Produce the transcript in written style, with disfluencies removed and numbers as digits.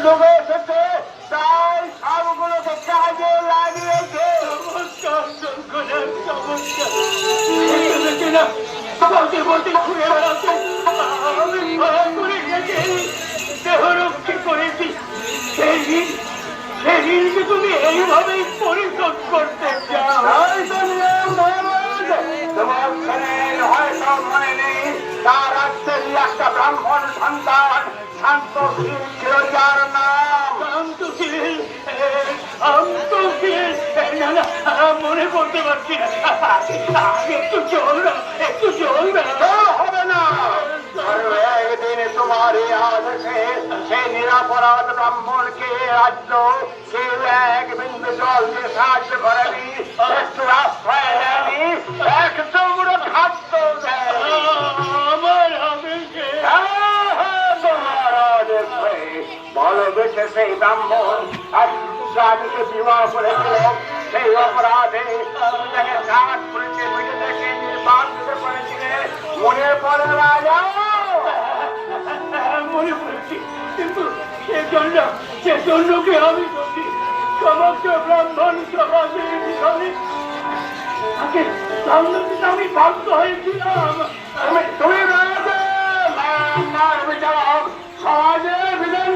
লোক এসেছে, তাই সবগুলোকে কাজে লাগিয়েছে। আমাকে বলতে ঘুরে বেড়াচ্ছে, আমি ভয় করে গেছি, দেহরক্ষী করেছি। সেই ঋণকে তুমি এইভাবেই পরিশোধ করতে চাও? তাই তো নিয়ম মহারাজ। তোমার ছেলের হয়তো মনে নেই, তার রাজ্যের একটা ব্রাহ্মণ সন্তান শান্তশীল ছিল, যার নাম শান্তশীল। শান্তশীল, না না, মনে করতে পারছি না। একটু জল দাও, একটু জল দাও। তা হবে না। আরো একদিন তোমার এই আদেশে সেই নিরাপরাধ ব্রাহ্মণকে রাজ্য কেউ এক বিন্দু জল দিয়ে সাহায্য করেনি, একটু আশ্রয় দেয়নি, এক চৌড়ো খাদ্য দেয়নি। আমার আবেশে তোমার আদেশে ভালোবেসে সেই ব্রাহ্মণ আর রানীকে বিবাহ করেছিল, সেই অপরাধে তুমি তাকে কাঠ পুলিশে মিটে দেখে নির্বাণ দিতে পেরেছিলে, মনে পড়ে রাজা? মনে পড়েছি, কিন্তু সেজন্যকে আমি যদি সমস্ত ব্রাহ্মণ সমাজের পিছনে তাকে সামনে দিতে আমি বাধ্য হয়েছিলাম। তুমি রাজা, বিচারক, সমাজের বিধান